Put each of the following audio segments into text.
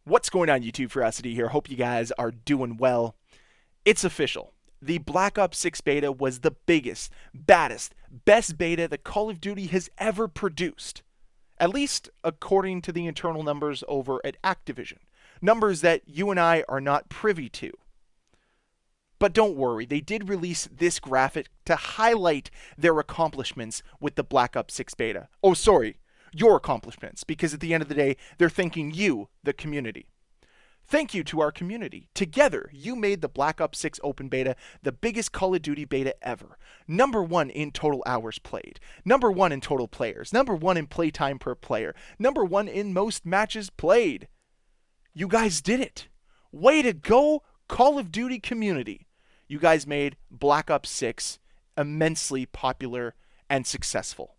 What's going on, YouTube? Ferocity here. Hope you guys are doing well. It's official. The Black Ops 6 beta was the biggest, baddest, best beta that Call of Duty has ever produced. At least according to the internal numbers over at Activision. Numbers that you and I are not privy to. But don't worry, they did release this graphic to highlight their accomplishments with the Black Ops 6 beta. Oh, sorry, your accomplishments, because at the end of the day, they're thanking you, the community. Thank you to our community. Together, you made the Black Ops 6 open beta the biggest Call of Duty beta ever. #1 in total hours played. #1 in total players. #1 in playtime per player. #1 in most matches played. You guys did it. Way to go, Call of Duty community. You guys made Black Ops 6 immensely popular and successful.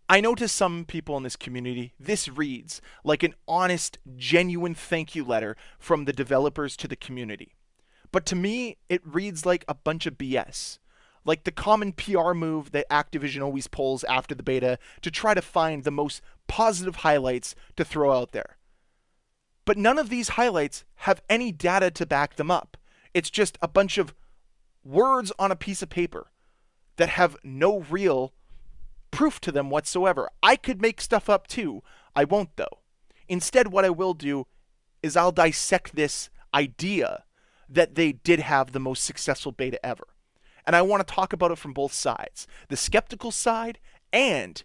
I know to some people in this community, this reads like an honest, genuine thank you letter from the developers to the community. But to me, it reads like a bunch of BS. Like the common PR move that Activision always pulls after the beta to try to find the most positive highlights to throw out there. But none of these highlights have any data to back them up. It's just a bunch of words on a piece of paper that have no real proof to them whatsoever. I could make stuff up too. I won't though. Instead, what I will do is I'll dissect this idea that they did have the most successful beta ever. And I want to talk about it from both sides. The skeptical side and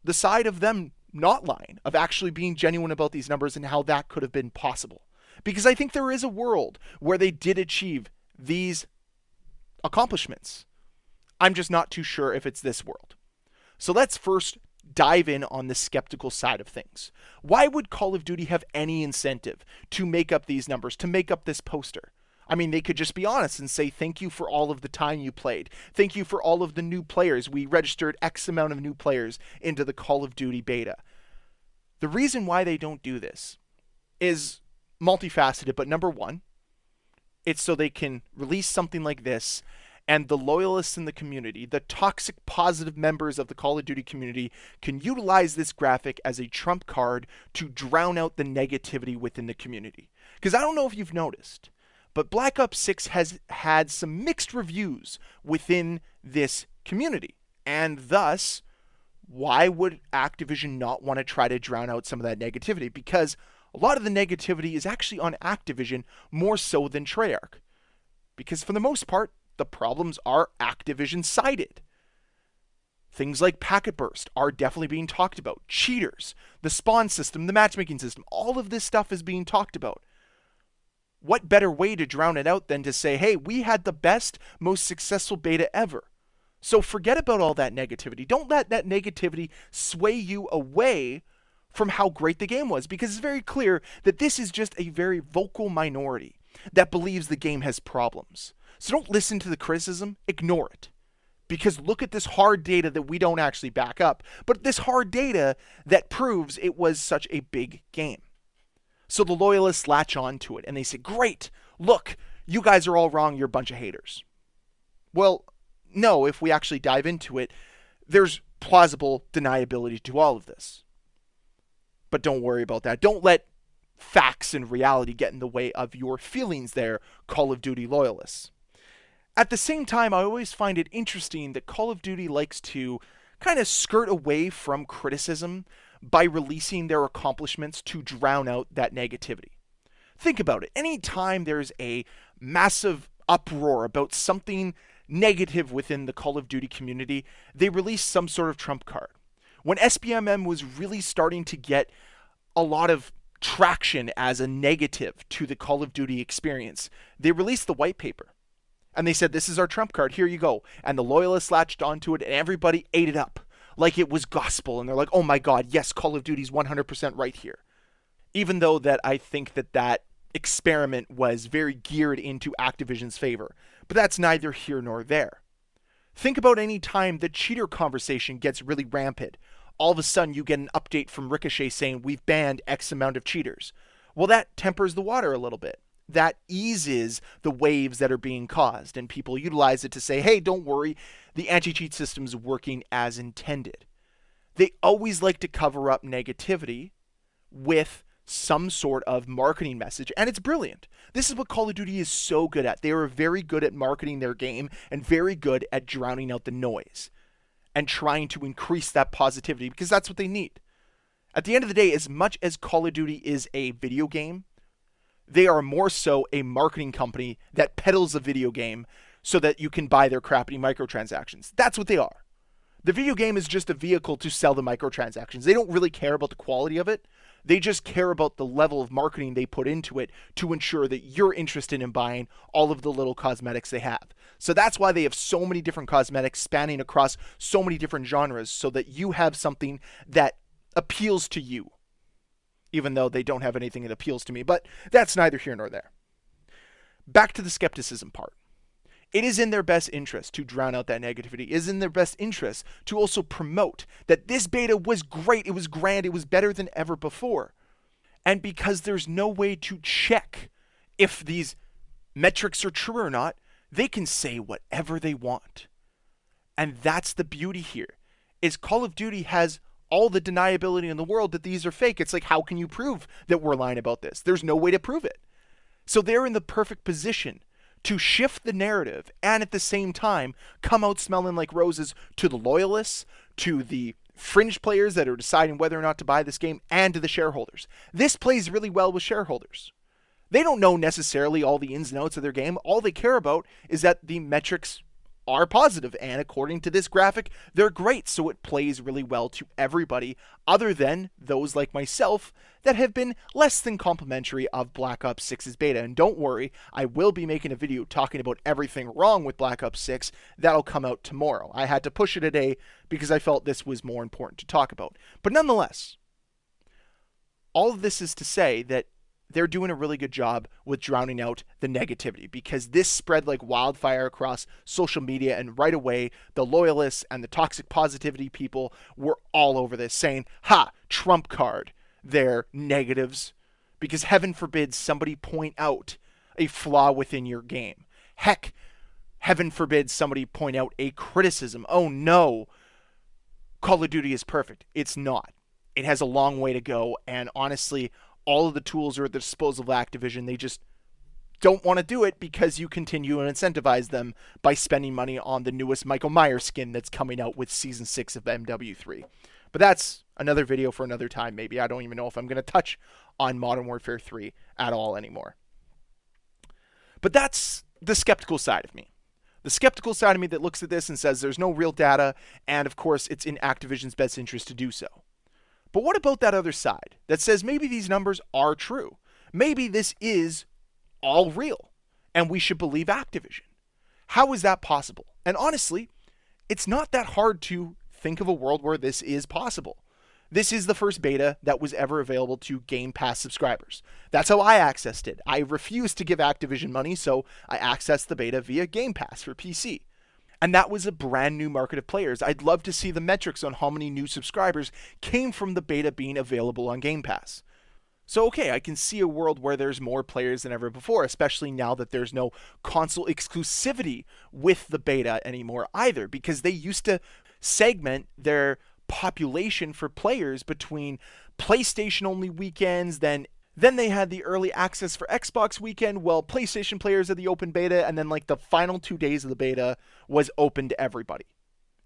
the side of them not lying, of actually being genuine about these numbers and how that could have been possible. Because I think there is a world where they did achieve these accomplishments. I'm just not too sure if it's this world. So let's first dive in on the skeptical side of things. Why would Call of Duty have any incentive to make up these numbers, to make up this poster? I mean, they could just be honest and say, thank you for all of the time you played. Thank you for all of the new players. We registered X amount of new players into the Call of Duty beta. The reason why they don't do this is multifaceted, but #1, it's so they can release something like this and the loyalists in the community, the toxic positive members of the Call of Duty community, can utilize this graphic as a trump card to drown out the negativity within the community. Because I don't know if you've noticed, but Black Ops 6 has had some mixed reviews within this community. And thus, why would Activision not want to try to drown out some of that negativity? Because a lot of the negativity is actually on Activision more so than Treyarch. Because for the most part, the problems are Activision-sided. Things like packet burst are definitely being talked about. Cheaters, the spawn system, the matchmaking system, all of this stuff is being talked about. What better way to drown it out than to say, hey, we had the best, most successful beta ever. So forget about all that negativity. Don't let that negativity sway you away from how great the game was, because it's very clear that this is just a very vocal minority that believes the game has problems. So don't listen to the criticism, ignore it. Because look at this hard data that we don't actually back up, but this hard data that proves it was such a big game. So the loyalists latch on to it and they say, great, look, you guys are all wrong, you're a bunch of haters. Well, no, if we actually dive into it, there's plausible deniability to all of this. But don't worry about that. Don't let facts and reality get in the way of your feelings there, Call of Duty loyalists. At the same time, I always find it interesting that Call of Duty likes to kind of skirt away from criticism by releasing their accomplishments to drown out that negativity. Think about it. Anytime there's a massive uproar about something negative within the Call of Duty community, they release some sort of trump card. When SBMM was really starting to get a lot of traction as a negative to the Call of Duty experience, they released the white paper. And they said, this is our trump card, here you go. And the loyalists latched onto it and everybody ate it up like it was gospel. And they're like, oh my God, yes, Call of Duty's 100% right here. Even though that I think that experiment was very geared into Activision's favor. But that's neither here nor there. Think about any time the cheater conversation gets really rampant. All of a sudden you get an update from Ricochet saying we've banned X amount of cheaters. Well, that tempers the water a little bit. That eases the waves that are being caused, and people utilize it to say, hey, don't worry, the anti-cheat system's working as intended. They always like to cover up negativity with some sort of marketing message, and it's brilliant. This is what Call of Duty is so good at. They are very good at marketing their game and very good at drowning out the noise and trying to increase that positivity because that's what they need. At the end of the day, as much as Call of Duty is a video game, they are more so a marketing company that peddles a video game so that you can buy their crappy microtransactions. That's what they are. The video game is just a vehicle to sell the microtransactions. They don't really care about the quality of it. They just care about the level of marketing they put into it to ensure that you're interested in buying all of the little cosmetics they have. So that's why they have so many different cosmetics spanning across so many different genres so that you have something that appeals to you. Even though they don't have anything that appeals to me, but that's neither here nor there. Back to the skepticism part. It is in their best interest to drown out that negativity. It is in their best interest to also promote that this beta was great, it was grand, it was better than ever before. And because there's no way to check if these metrics are true or not, they can say whatever they want. And that's the beauty here, is Call of Duty has all the deniability in the world that these are fake. It's like, how can you prove that we're lying about this? There's no way to prove it. So they're in the perfect position to shift the narrative and at the same time come out smelling like roses to the loyalists, to the fringe players that are deciding whether or not to buy this game, and to the shareholders. This plays really well with shareholders. They don't know necessarily all the ins and outs of their game. All they care about is that the metrics are positive, and according to this graphic, they're great, so it plays really well to everybody other than those like myself that have been less than complimentary of Black Ops 6's beta. And don't worry, I will be making a video talking about everything wrong with Black Ops 6 that'll come out tomorrow. I had to push it a day because I felt this was more important to talk about. But nonetheless, all of this is to say that they're doing a really good job with drowning out the negativity because this spread like wildfire across social media, and right away the loyalists and the toxic positivity people were all over this saying, ha, Trump card their negatives, because heaven forbid somebody point out a flaw within your game. Heck, heaven forbid somebody point out a criticism. Oh no, Call of Duty is perfect. It's not. It has a long way to go, and honestly, all of the tools are at the disposal of Activision. They just don't want to do it because you continue to incentivize them by spending money on the newest Michael Myers skin that's coming out with Season 6 of MW3. But that's another video for another time, maybe. I don't even know if I'm going to touch on Modern Warfare 3 at all anymore. But that's the skeptical side of me. The skeptical side of me that looks at this and says there's no real data, and of course it's in Activision's best interest to do so. But what about that other side that says maybe these numbers are true? Maybe this is all real and we should believe Activision. How is that possible? And honestly, it's not that hard to think of a world where this is possible. This is the first beta that was ever available to Game Pass subscribers. That's how I accessed it. I refused to give Activision money, so I accessed the beta via Game Pass for PC. And that was a brand new market of players. I'd love to see the metrics on how many new subscribers came from the beta being available on Game Pass. So okay, I can see a world where there's more players than ever before, especially now that there's no console exclusivity with the beta anymore either, because they used to segment their population for players between PlayStation only weekends, then they had the early access for Xbox weekend, while PlayStation players had the open beta, and then like the final 2 days of the beta was open to everybody.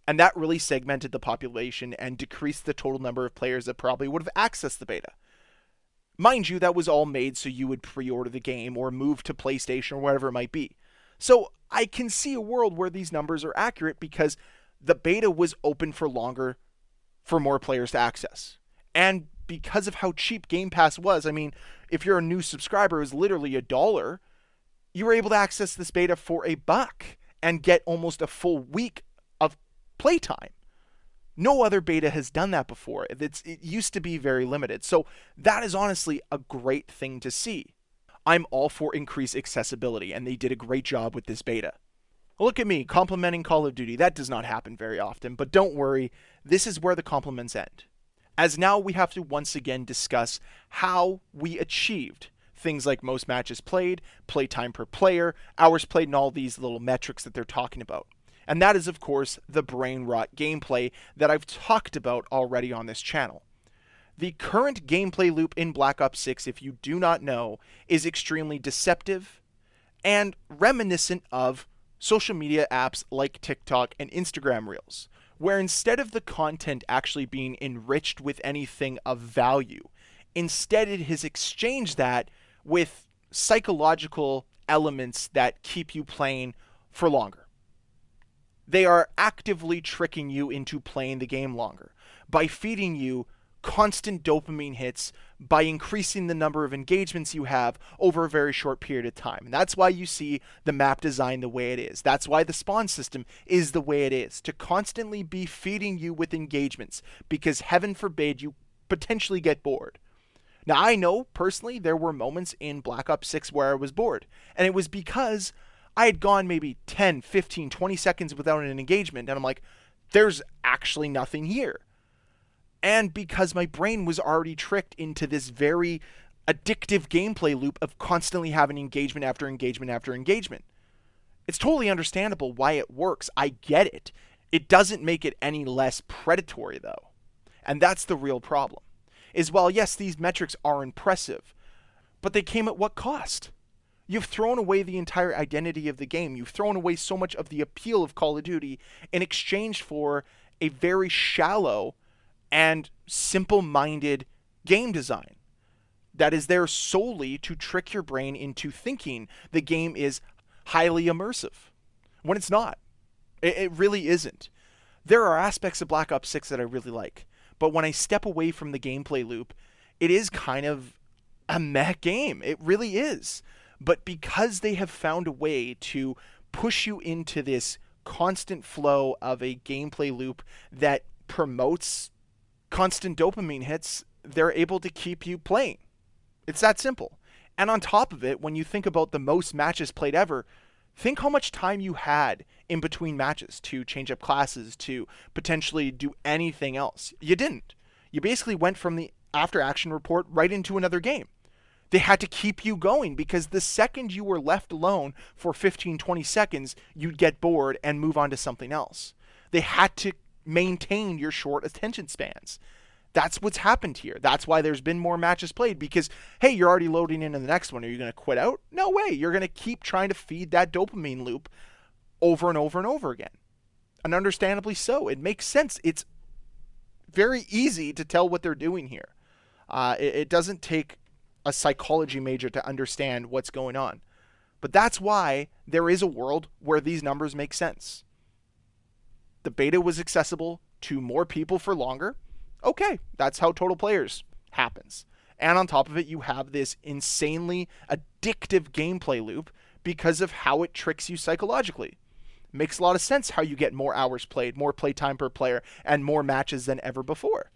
And that really segmented the population and decreased the total number of players that probably would have accessed the beta. Mind you, that was all made so you would pre-order the game or move to PlayStation or whatever it might be. So I can see a world where these numbers are accurate because the beta was open for longer for more players to access. And because of how cheap Game Pass was, I mean, if you're a new subscriber, it was literally $1. You were able to access this beta for $1 and get almost a full week of playtime. No other beta has done that before. It used to be very limited. So that is honestly a great thing to see. I'm all for increased accessibility, and they did a great job with this beta. Look at me, complimenting Call of Duty. That does not happen very often, but don't worry, this is where the compliments end. As now we have to once again discuss how we achieved things like most matches played, playtime per player, hours played, and all these little metrics that they're talking about. And that is, of course, the brain rot gameplay that I've talked about already on this channel. The current gameplay loop in Black Ops 6, if you do not know, is extremely deceptive and reminiscent of social media apps like TikTok and Instagram Reels, where instead of the content actually being enriched with anything of value, instead it has exchanged that with psychological elements that keep you playing for longer. They are actively tricking you into playing the game longer by feeding you constant dopamine hits, by increasing the number of engagements you have over a very short period of time. And that's why you see the map design the way it is. That's why the spawn system is the way it is, to constantly be feeding you with engagements, because heaven forbid you potentially get bored. Now, I know personally there were moments in Black Ops 6 where I was bored, and it was because I had gone maybe 10, 15, 20 seconds without an engagement, and I'm like, there's actually nothing here. And because my brain was already tricked into this very addictive gameplay loop of constantly having engagement after engagement after engagement. It's totally understandable why it works. I get it. It doesn't make it any less predatory, though. And that's the real problem. Is while, yes, these metrics are impressive, but they came at what cost? You've thrown away the entire identity of the game. You've thrown away so much of the appeal of Call of Duty in exchange for a very shallow and simple-minded game design that is there solely to trick your brain into thinking the game is highly immersive, when it's not. It really isn't. There are aspects of Black Ops 6 that I really like, but when I step away from the gameplay loop, it is kind of a meh game. It really is. But because they have found a way to push you into this constant flow of a gameplay loop that promotes constant dopamine hits, they're able to keep you playing. It's that simple. And on top of it, when you think about the most matches played ever, think how much time you had in between matches to change up classes, to potentially do anything else. You didn't. You basically went from the after action report right into another game. They had to keep you going because the second you were left alone for 15, 20 seconds, you'd get bored and move on to something else. They had to maintain your short attention spans. That's what's happened here. That's why there's been more matches played, because, hey, you're already loading into the next one. Are you going to quit out? No way. You're going to keep trying to feed that dopamine loop over and over and over again. And understandably so. It makes sense. It's very easy to tell what they're doing here. It doesn't take a psychology major to understand what's going on. But that's why there is a world where these numbers make sense. The beta was accessible to more people for longer. Okay, that's how total players happens. And on top of it, you have this insanely addictive gameplay loop because of how it tricks you psychologically. Makes a lot of sense how you get more hours played, more playtime per player, and more matches than ever before.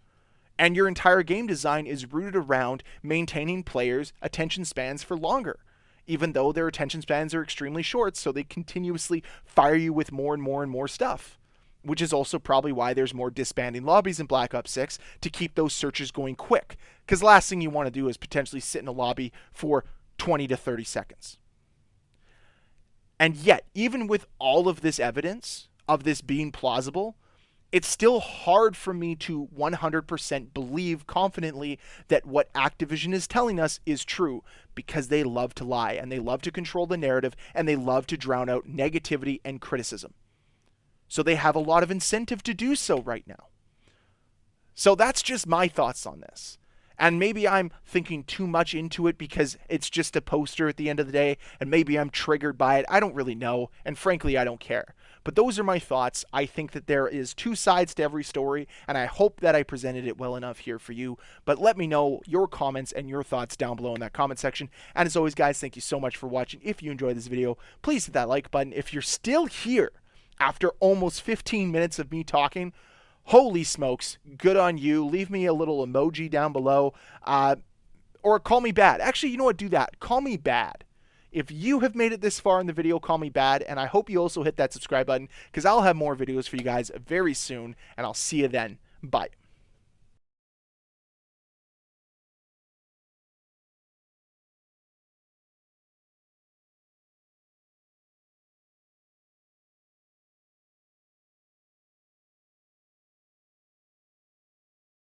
And your entire game design is rooted around maintaining players' attention spans for longer, even though their attention spans are extremely short, so they continuously fire you with more and more and more stuff. Which is also probably why there's more disbanding lobbies in Black Ops 6 to keep those searches going quick. Because the last thing you want to do is potentially sit in a lobby for 20 to 30 seconds. And yet, even with all of this evidence of this being plausible, it's still hard for me to 100% believe confidently that what Activision is telling us is true, because they love to lie, and they love to control the narrative, and they love to drown out negativity and criticism. So they have a lot of incentive to do so right now. So that's just my thoughts on this. And maybe I'm thinking too much into it because it's just a poster at the end of the day, and maybe I'm triggered by it. I don't really know, and frankly, I don't care. But those are my thoughts. I think that there is two sides to every story, and I hope that I presented it well enough here for you. But let me know your comments and your thoughts down below in that comment section. And as always, guys, thank you so much for watching. If you enjoyed this video, please hit that like button. If you're still here after almost 15 minutes of me talking, holy smokes, good on you. Leave me a little emoji down below, or call me bad. Actually, you know what? Do that. Call me bad. If you have made it this far in the video, call me bad, and I hope you also hit that subscribe button, because I'll have more videos for you guys very soon, and I'll see you then. Bye.